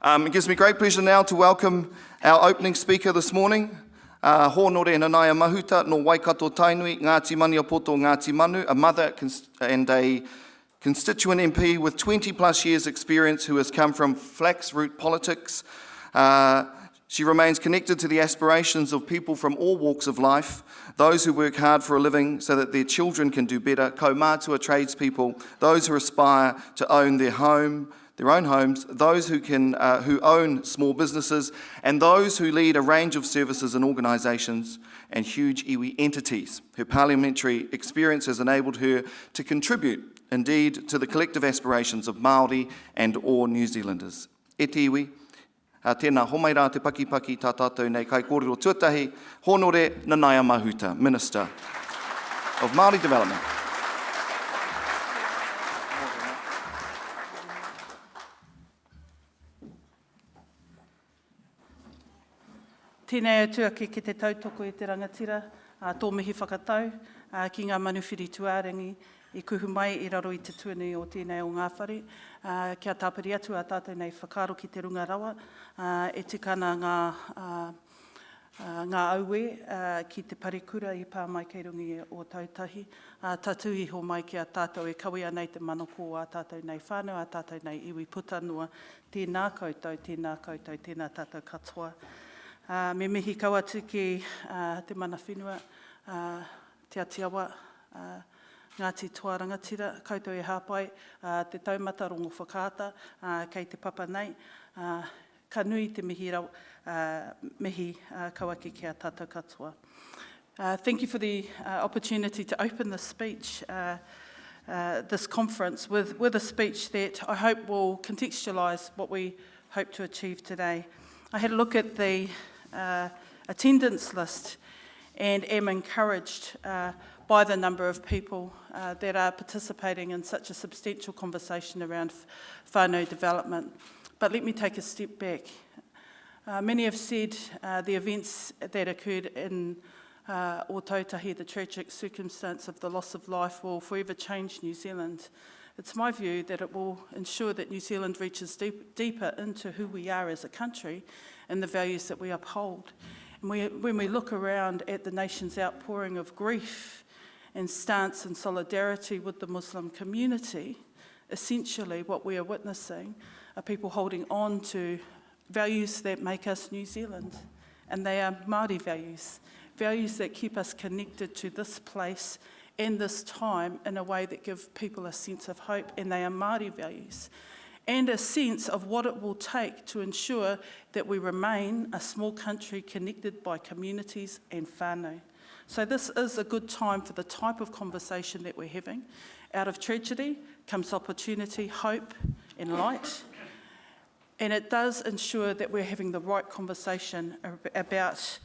It gives me great pleasure now to welcome our opening speaker this morning, Hōnau Nanaia Mahuta no Waikato Tainui, Ngāti Mani o Poto Ngāti Manu, a mother and a constituent MP with 20 plus years experience who has come from flax root politics. She remains connected to the aspirations of people from all walks of life, those who work hard for a living so that their children can do better, kaumātua tradespeople, those who aspire to own their own homes, those who own small businesses, and those who lead a range of services and organisations and huge iwi entities. Her parliamentary experience has enabled her to contribute, indeed, to the collective aspirations of Māori and all New Zealanders. E te iwi, tēnā homaira te pakipaki tā tātou nei kai kōrero tuatahi, Hōnau Nanaia Mahuta, Minister of Māori Development. Tēnei atuaki ki te tautoko i te rangatira, tō mihi whakatau, ki ngā manuwhiri tuārangi, i kuhu mai i raro i te tuanui o tēnei o ngā whare, kia tāpiri atu a tātou nei whakaro ki te runga rawa, e tikana ngā aue ki te parekura i pā mai kei rungi o tautahi, tatu iho mai ki a tātou e kawea nei te manoko a tātou nei whānau, a tātou nei iwi putanua, tēnā koutou, tēnā tātou katoa. Me mihi kau atu ki te mana whenua, te atiawa, Ngāti Toa Rangatira, koutou e hāpai, te taumata rongo whakaata, kei te papa nei, ka nui te mihi kauaki ki a tātou katoa. Thank you for the opportunity to open this speech, this conference, with a speech that I hope will contextualise what we hope to achieve today. I had a look at the attendance list and am encouraged by the number of people that are participating in such a substantial conversation around whānau development. But let me take a step back. Many have said the events that occurred in Ōtautahi, the tragic circumstance of the loss of life, will forever change New Zealand. It's my view that it will ensure that New Zealand reaches deeper into who we are as a country and the values that we uphold. And when we look around at the nation's outpouring of grief and stance in solidarity with the Muslim community, essentially what we are witnessing are people holding on to values that make us New Zealand. And they are Māori values, values that keep us connected to this place and this time in a way that give people a sense of hope, and they are Māori values, and a sense of what it will take to ensure that we remain a small country connected by communities and whānau. So this is a good time for the type of conversation that we're having. Out of tragedy comes opportunity, hope and light, and it does ensure that we're having the right conversation about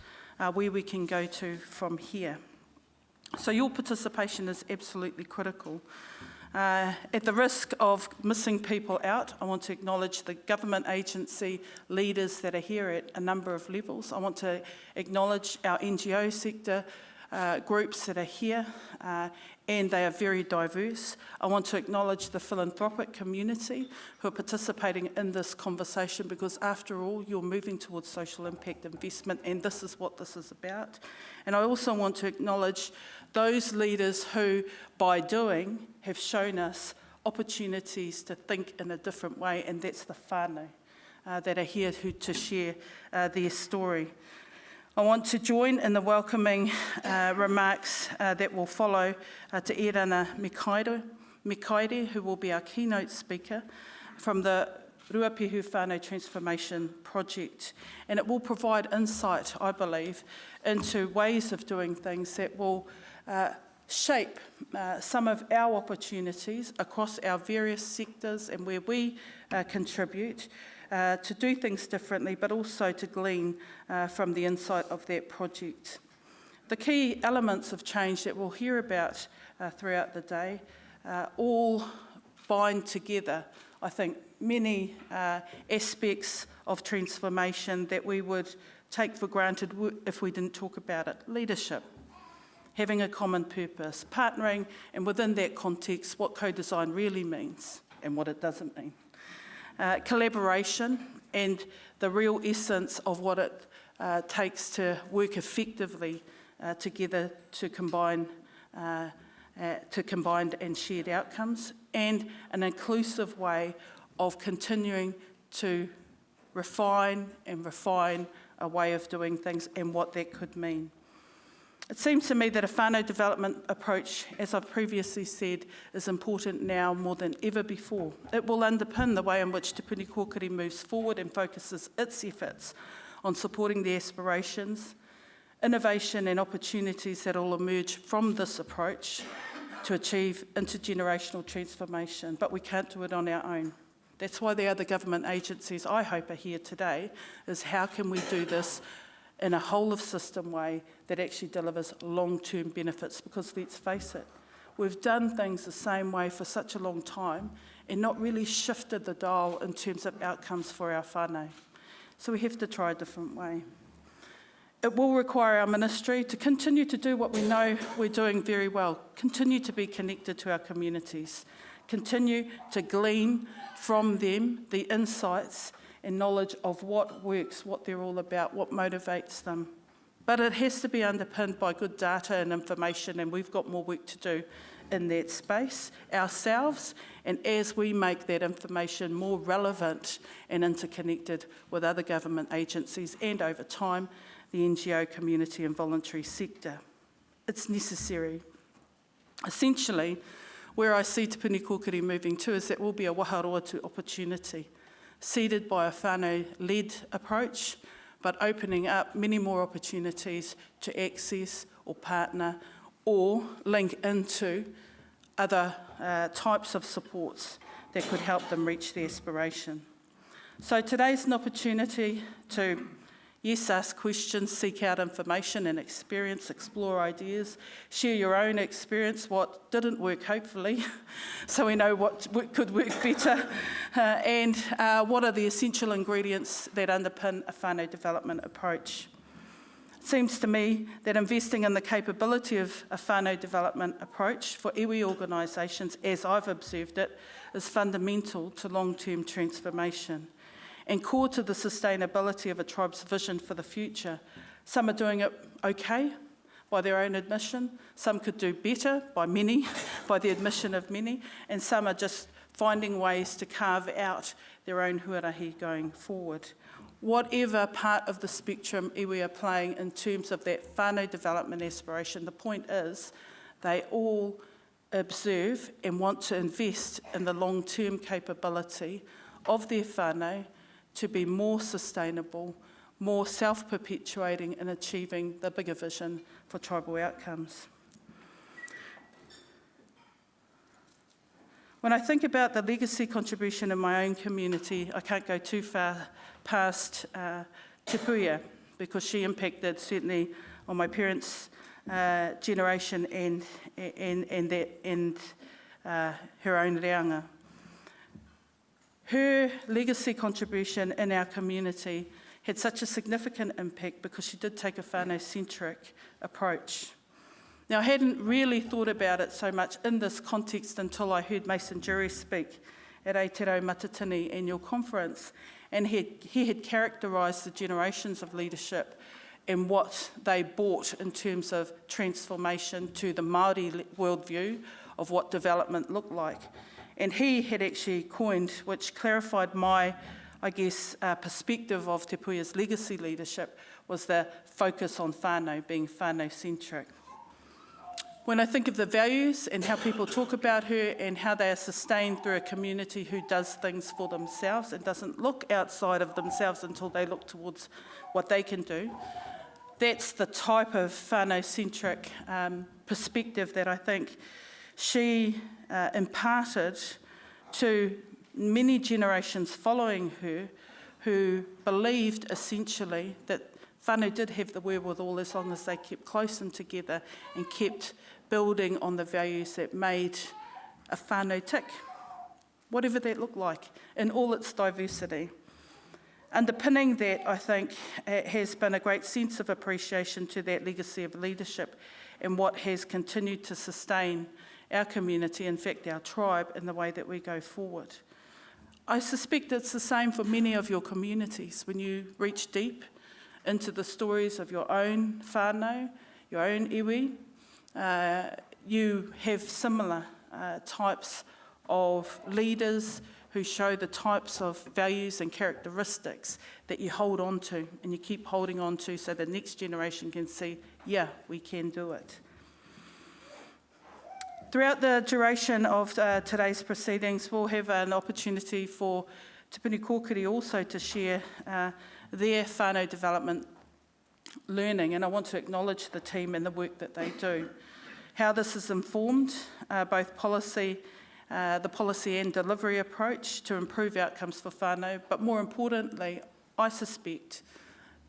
where we can go to from here. So your participation is absolutely critical. At the risk of missing people out, I want to acknowledge the government agency leaders that are here at a number of levels. I want to acknowledge our NGO sector groups that are here, and they are very diverse. I want to acknowledge the philanthropic community who are participating in this conversation, because after all, you're moving towards social impact investment, and this is what this is about. And I also want to acknowledge those leaders who, by doing, have shown us opportunities to think in a different way, and that's the whānau that are here to share their story. I want to join in the welcoming remarks that will follow to Erana Mikaere, who will be our keynote speaker from the Ruapehu Whānau Transformation Project. And it will provide insight, I believe, into ways of doing things that will shape some of our opportunities across our various sectors and where we contribute to do things differently, but also to glean from the insight of that project. The key elements of change that we'll hear about throughout the day all bind together, I think, many aspects of transformation that we would take for granted if we didn't talk about it. Leadership, having a common purpose, partnering, and within that context, what co-design really means and what it doesn't mean. Collaboration, and the real essence of what it takes to work effectively together to combine combined and shared outcomes, and an inclusive way of continuing to refine a way of doing things and what that could mean. It seems to me that a whānau development approach, as I've previously said, is important now more than ever before. It will underpin the way in which Te Puni Kōkiri moves forward and focuses its efforts on supporting the aspirations, innovation and opportunities that will emerge from this approach to achieve intergenerational transformation, but we can't do it on our own. That's why the other government agencies, I hope, are here today, is how can we do this in a whole-of-system way that actually delivers long-term benefits, because let's face it, we've done things the same way for such a long time and not really shifted the dial in terms of outcomes for our whānau. So we have to try a different way. It will require our ministry to continue to do what we know we're doing very well, continue to be connected to our communities, continue to glean from them the insights and knowledge of what works, what they're all about, what motivates them. But it has to be underpinned by good data and information, and we've got more work to do in that space ourselves, and as we make that information more relevant and interconnected with other government agencies and, over time, the NGO community and voluntary sector. It's necessary. Essentially, where I see Te Puni Kōkiri moving to is that will be a waharoatu opportunity, seeded by a whānau-led approach, but opening up many more opportunities to access or partner or link into other types of supports that could help them reach their aspiration. So today's an opportunity to, yes, ask questions, seek out information and experience, explore ideas, share your own experience, what didn't work, hopefully, so we know what could work better, and what are the essential ingredients that underpin a whānau development approach. It seems to me that investing in the capability of a whānau development approach for iwi organisations, as I've observed it, is fundamental to long-term transformation and core to the sustainability of a tribe's vision for the future. Some are doing it okay, by their own admission. Some could do better, by many, by the admission of many. And some are just finding ways to carve out their own huarahi going forward. Whatever part of the spectrum iwi are playing in terms of that whānau development aspiration, the point is they all observe and want to invest in the long-term capability of their whānau to be more sustainable, more self-perpetuating in achieving the bigger vision for tribal outcomes. When I think about the legacy contribution in my own community, I can't go too far past Te Puia, because she impacted certainly on my parents' generation and her own reanga. Her legacy contribution in our community had such a significant impact because she did take a whānau-centric approach. Now, I hadn't really thought about it so much in this context until I heard Mason Jury speak at Aotearoa Matatini annual conference, and he had characterised the generations of leadership and what they brought in terms of transformation to the Māori worldview of what development looked like. And he had actually coined, which clarified my, perspective of Te Puia's legacy leadership, was the focus on whānau, being whānau-centric. When I think of the values and how people talk about her and how they are sustained through a community who does things for themselves and doesn't look outside of themselves until they look towards what they can do, that's the type of whānau-centric perspective that I think she imparted to many generations following her, who believed essentially that whānau did have the wherewithal as long as they kept close and together and kept building on the values that made a whānau tick, whatever that looked like, in all its diversity. Underpinning that, I think, has been a great sense of appreciation to that legacy of leadership and what has continued to sustain our community, in fact our tribe, in the way that we go forward. I suspect it's the same for many of your communities. When you reach deep into the stories of your own whānau, your own iwi, you have similar types of leaders who show the types of values and characteristics that you hold on to and you keep holding on to so the next generation can see, yeah, we can do it. Throughout the duration of today's proceedings, we'll have an opportunity for Te Puni Kōkiri also to share their whānau development learning, and I want to acknowledge the team and the work that they do. How this has informed both policy, the policy and delivery approach to improve outcomes for whānau, but more importantly, I suspect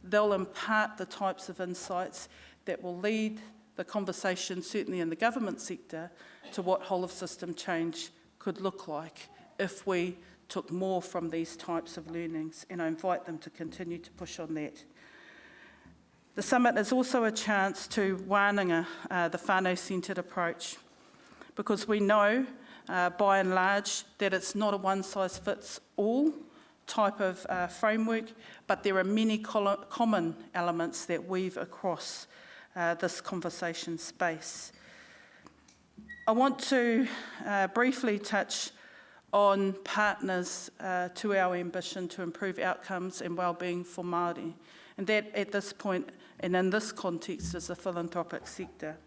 they'll impart the types of insights that will lead the conversation, certainly in the government sector, to what whole of system change could look like if we took more from these types of learnings, and I invite them to continue to push on that. The summit is also a chance to wānanga the whānau-centred approach, because we know, by and large, that it's not a one-size-fits-all type of framework, but there are many common elements that weave across this conversation space. I want to briefly touch on partners to our ambition to improve outcomes and wellbeing for Māori, and that at this point and in this context is the philanthropic sector.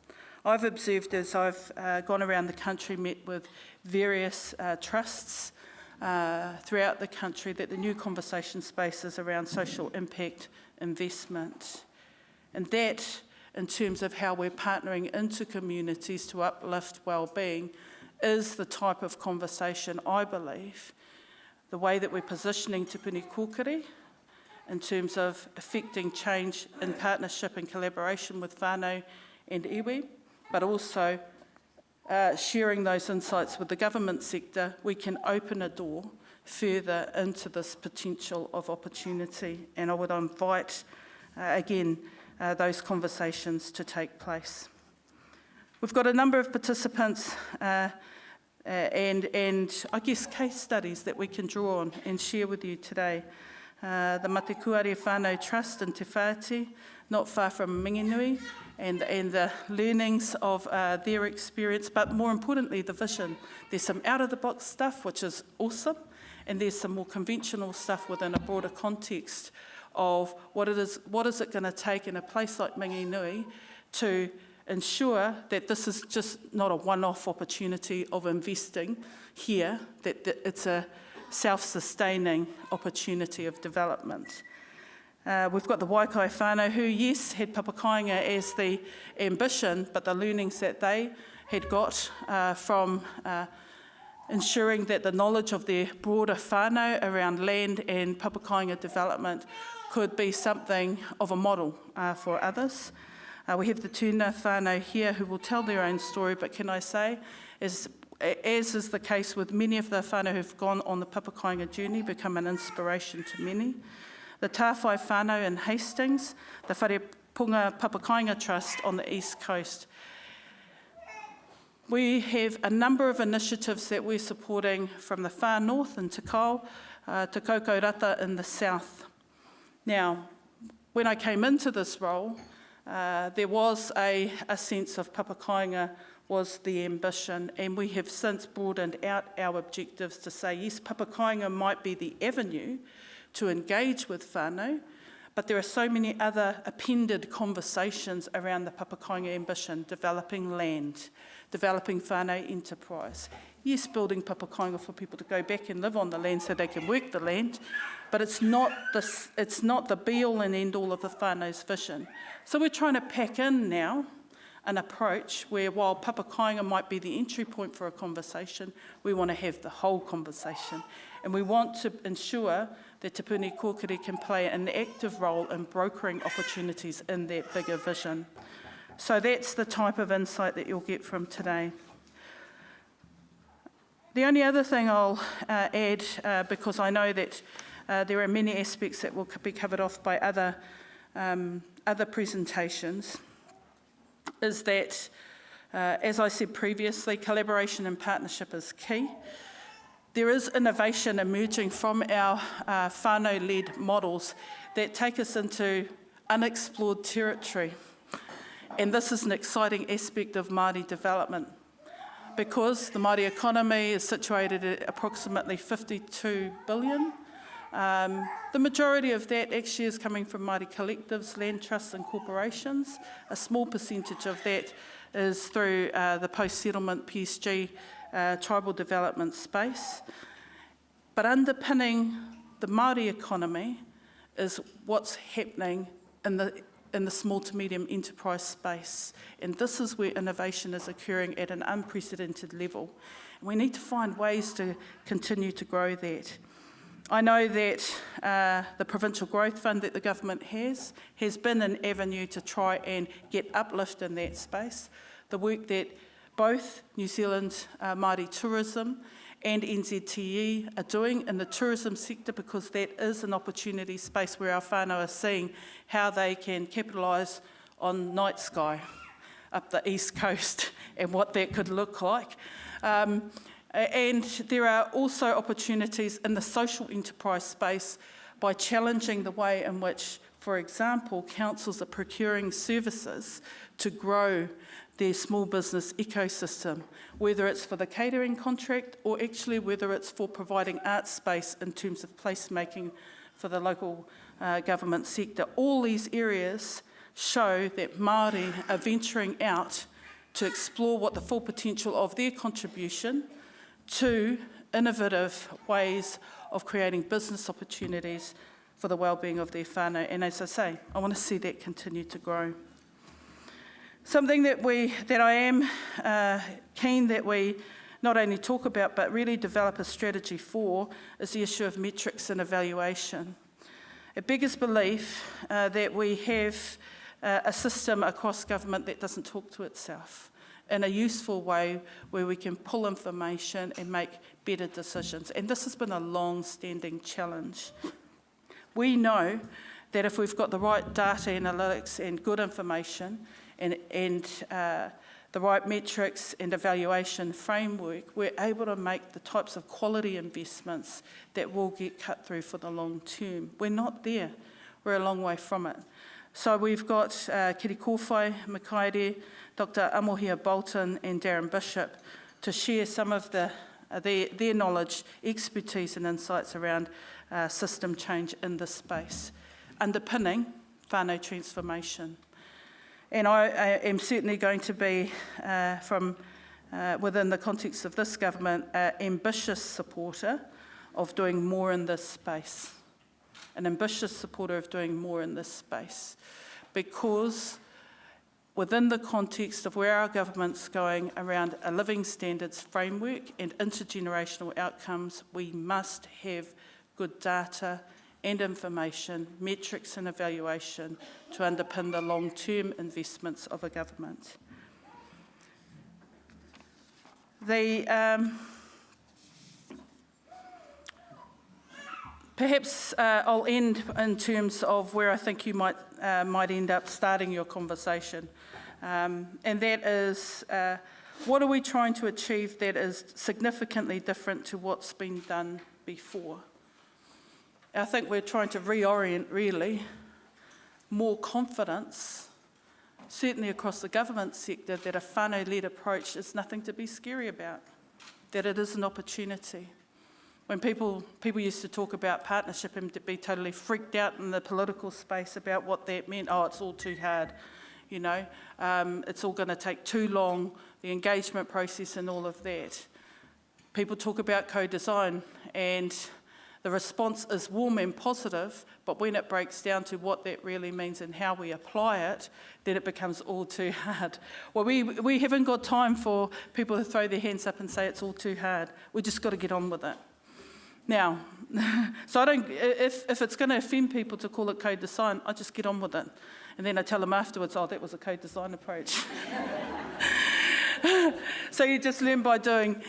I've observed as I've gone around the country, met with various trusts throughout the country, that the new conversation space is around social impact investment, and that in terms of how we're partnering into communities to uplift wellbeing is the type of conversation, I believe, the way that we're positioning Te Puni Kōkiri in terms of affecting change in partnership and collaboration with whānau and iwi, but also sharing those insights with the government sector, we can open a door further into this potential of opportunity, and I would invite, again, those conversations to take place. We've got a number of participants and I guess case studies that we can draw on and share with you today. The Matekuare Whānau Trust in Te Whāti, not far from Whanganui, and the learnings of their experience, but more importantly, the vision. There's some out-of-the-box stuff, which is awesome, and there's some more conventional stuff within a broader context of what is it going to take in a place like Whanganui to ensure that this is just not a one-off opportunity of investing here, that it's a self-sustaining opportunity of development. We've got the Waikai whānau who, yes, had Papa Kāinga as the ambition, but the learnings that they had got from ensuring that the knowledge of their broader whānau around land and Papa Kāinga development could be something of a model for others. We have the Tūna whānau here who will tell their own story, but can I say, as is the case with many of the whānau who've gone on the Papa Kāinga journey, become an inspiration to many. The Tāwhai whānau in Hastings, the Wharepunga Papa Kāinga Trust on the East Coast. We have a number of initiatives that we're supporting from the far north in Te Kao to Kokorata in the south. Now, when I came into this role, there was a sense of Papa Kāinga was the ambition, and we have since broadened out our objectives to say, yes, Papa Kāinga might be the avenue to engage with whānau, but there are so many other appended conversations around the Papa Kāinga ambition, developing land, developing whānau enterprise. Yes, building Papa Kāinga for people to go back and live on the land so they can work the land, but it's not the be-all and end-all of the whānau's vision. So we're trying to pack in now an approach where, while Papa Kāinga might be the entry point for a conversation, we want to have the whole conversation. And we want to ensure that Te Puni Kōkiri can play an active role in brokering opportunities in that bigger vision. So that's the type of insight that you'll get from today. The only other thing I'll add, because I know that there are many aspects that will be covered off by other presentations, is that, as I said previously, collaboration and partnership is key. There is innovation emerging from our whānau-led models that take us into unexplored territory. And this is an exciting aspect of Māori development. Because the Māori economy is situated at approximately 52 billion, the majority of that actually is coming from Māori collectives, land trusts and corporations. A small percentage of that is through the post-settlement PSG tribal development space. But underpinning the Māori economy is what's happening in the small to medium enterprise space. And this is where innovation is occurring at an unprecedented level. And we need to find ways to continue to grow that. I know that the Provincial Growth Fund that the government has been an avenue to try and get uplift in that space. The work that both New Zealand Māori Tourism and NZTE are doing in the tourism sector, because that is an opportunity space where our whānau are seeing how they can capitalise on night sky up the east coast and what that could look like. And there are also opportunities in the social enterprise space by challenging the way in which, for example, councils are procuring services to grow their small business ecosystem, whether it's for the catering contract or actually whether it's for providing art space in terms of placemaking for the local government sector. All these areas show that Māori are venturing out to explore what the full potential of their contribution to innovative ways of creating business opportunities for the well-being of their whānau. And as I say, I want to see that continue to grow. Something that I am keen that we not only talk about but really develop a strategy for is the issue of metrics and evaluation. It beggars belief that we have a system across government that doesn't talk to itself in a useful way where we can pull information and make better decisions. And this has been a long-standing challenge. We know that if we've got the right data analytics and good information and the right metrics and evaluation framework, we're able to make the types of quality investments that will get cut through for the long term. We're not there. We're a long way from it. So we've got Kiri Kōwhai, Makaere, Dr. Amohia Bolton and Darren Bishop to share some of their knowledge, expertise and insights around system change in this space, underpinning whānau transformation. And I am certainly going to be, from within the context of this government, an ambitious supporter of doing more in this space. An ambitious supporter of doing more in this space. Because within the context of where our government's going around a living standards framework and intergenerational outcomes, we must have good data and information, metrics and evaluation to underpin the long-term investments of a government. Perhaps I'll end in terms of where I think you might end up starting your conversation. And that is, what are we trying to achieve that is significantly different to what's been done before? I think we're trying to reorient, really, more confidence, certainly across the government sector, that a whānau-led approach is nothing to be scary about, that it is an opportunity. When people used to talk about partnership and to be totally freaked out in the political space about what that meant, oh, it's all too hard, you know, it's all going to take too long, the engagement process and all of that. People talk about co-design and the response is warm and positive, but when it breaks down to what that really means and how we apply it, then it becomes all too hard. Well, we haven't got time for people to throw their hands up and say it's all too hard. We just got to get on with it. Now, so if it's going to offend people to call it co-design, I just get on with it. And then I tell them afterwards, oh, that was a co-design approach. So you just learn by doing.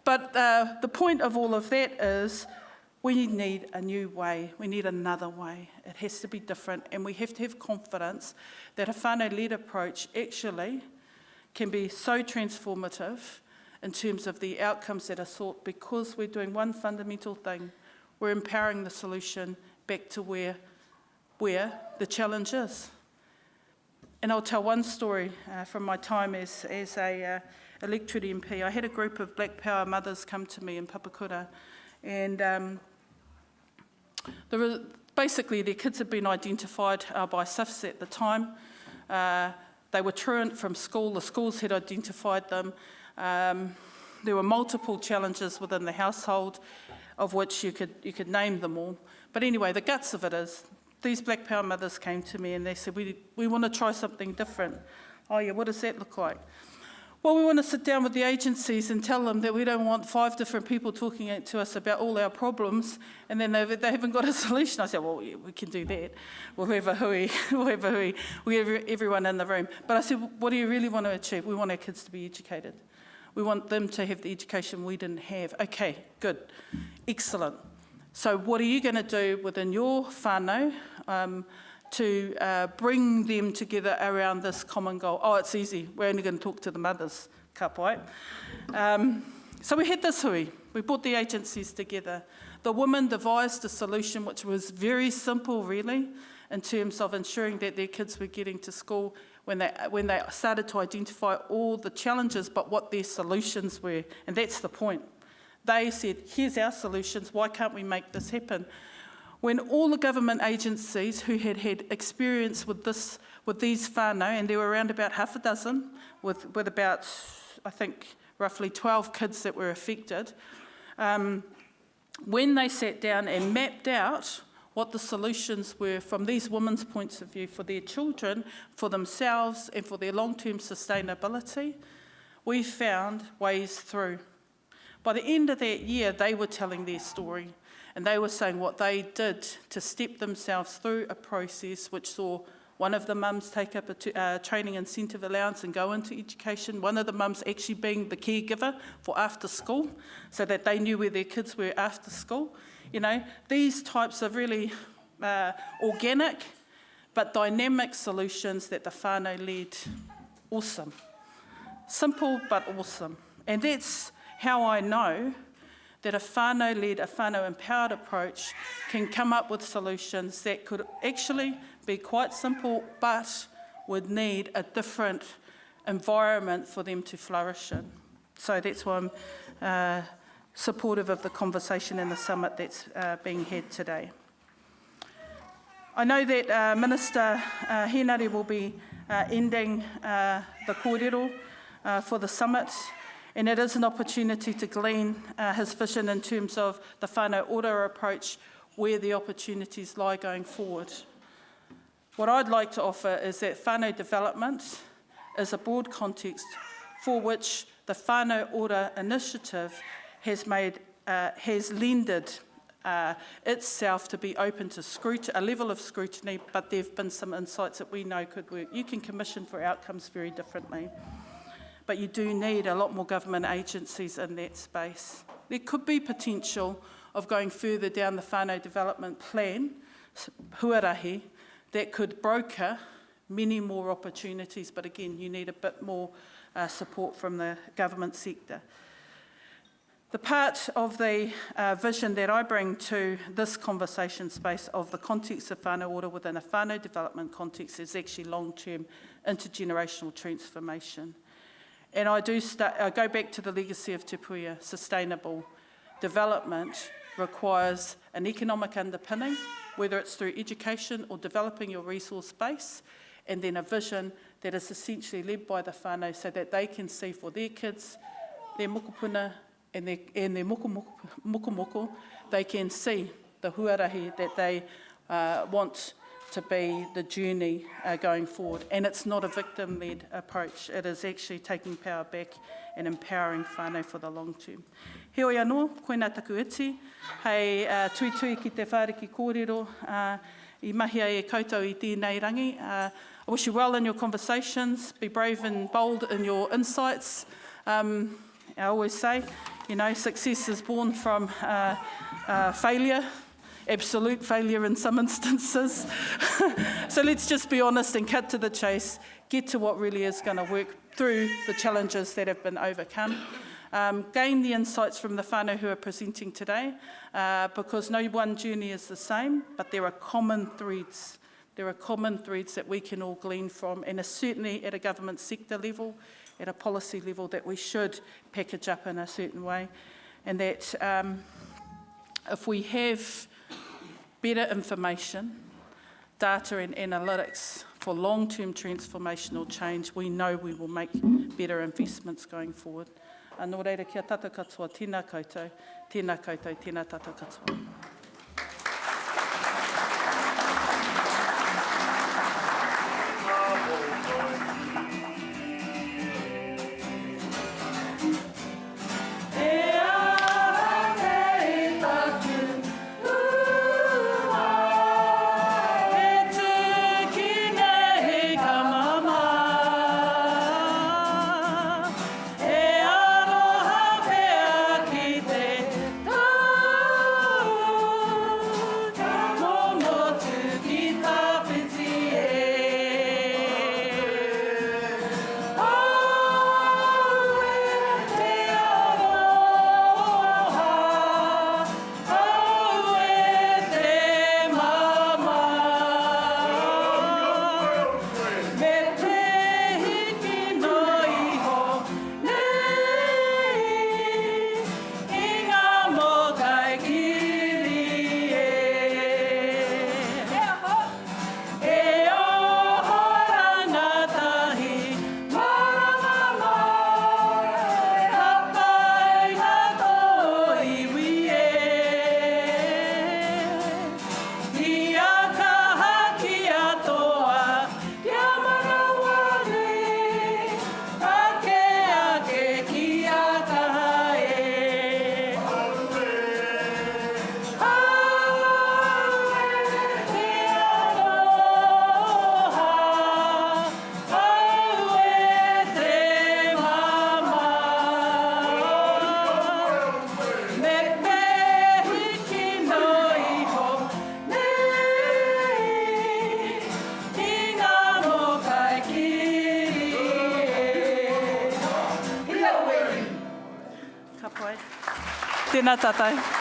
But the point of all of that is we need a new way. We need another way. It has to be different. And we have to have confidence that a whānau-led approach actually can be so transformative in terms of the outcomes that are sought, because we're doing one fundamental thing. We're empowering the solution back to where the challenge is. And I'll tell one story from my time as a electorate MP. I had a group of Black Power mothers come to me in Papakura, and basically their kids had been identified by SIFs at the time. They were truant from school, the schools had identified them. There were multiple challenges within the household, of which you could name them all. But anyway, the guts of it is, these Black Power mothers came to me and they said, we want to try something different. Oh yeah, what does that look like? Well, we want to sit down with the agencies and tell them that we don't want 5 different people talking to us about all our problems, and then they haven't got a solution. I said, well, yeah, we can do that. We'll have everyone in the room. But I said, what do you really want to achieve? We want our kids to be educated. We want them to have the education we didn't have. Okay, good, excellent. So what are you going to do within your whānau to bring them together around this common goal? Oh, it's easy. We're only going to talk to the mothers, ka pai. So we had this hui. We brought the agencies together. The women devised a solution which was very simple, really, in terms of ensuring that their kids were getting to school when they started to identify all the challenges, but what their solutions were. And that's the point. They said, here's our solutions, why can't we make this happen? When all the government agencies who had experience with these whānau, and there were around about half a dozen, with about, I think, roughly 12 kids that were affected, when they sat down and mapped out what the solutions were from these women's points of view for their children, for themselves, and for their long-term sustainability, we found ways through. By the end of that year, they were telling their story, and they were saying what they did to step themselves through a process which saw one of the mums take up a training incentive allowance and go into education, one of the mums actually being the caregiver for after school, so that they knew where their kids were after school. You know, these types of really organic but dynamic solutions that the whānau led. Awesome. Simple but awesome. And that's how I know that a whānau-led, a whānau-empowered approach can come up with solutions that could actually be quite simple, but would need a different environment for them to flourish in. So that's why I'm supportive of the conversation and the summit that's being had today. I know that Minister Henare will be ending the kōrero for the summit, and it is an opportunity to glean his vision in terms of the whānau ora approach, where the opportunities lie going forward. What I'd like to offer is that whānau development is a broad context for which the whānau ora initiative has lended itself to be open to a level of scrutiny, but there have been some insights that we know could work. You can commission for outcomes very differently, but you do need a lot more government agencies in that space. There could be potential of going further down the whānau development plan, huarahi, that could broker many more opportunities, but again, you need a bit more support from the government sector. The part of the vision that I bring to this conversation space of the context of whānau ora within a whānau development context is actually long-term intergenerational transformation. And I go back to the legacy of Te Puia. Sustainable development requires an economic underpinning, whether it's through education or developing your resource base, and then a vision that is essentially led by the whānau so that they can see for their kids, their mokopuna and their mokomoko, they can see the huarahi that they want to be the journey going forward. And it's not a victim-led approach. It is actually taking power back and empowering whānau for the long term. He oi anō, koina taku iti, hei tuitui ki te whāriki kōrero, I mahi ai e koutou I tēnei rangi. I wish you well in your conversations, be brave and bold in your insights. I always say, you know, success is born from failure, absolute failure in some instances. So let's just be honest and cut to the chase, get to what really is going to work through the challenges that have been overcome. gain the insights from the whānau who are presenting today, because no one journey is the same, but there are common threads. There are common threads that we can all glean from, and certainly at a government sector level, at a policy level, that we should package up in a certain way, and that if we have better information, data and analytics for long-term transformational change, we know we will make better investments going forward. Nō reira, kia tata katoa, tēnā koutou, tēnā tata katoa. Tēnā tātou.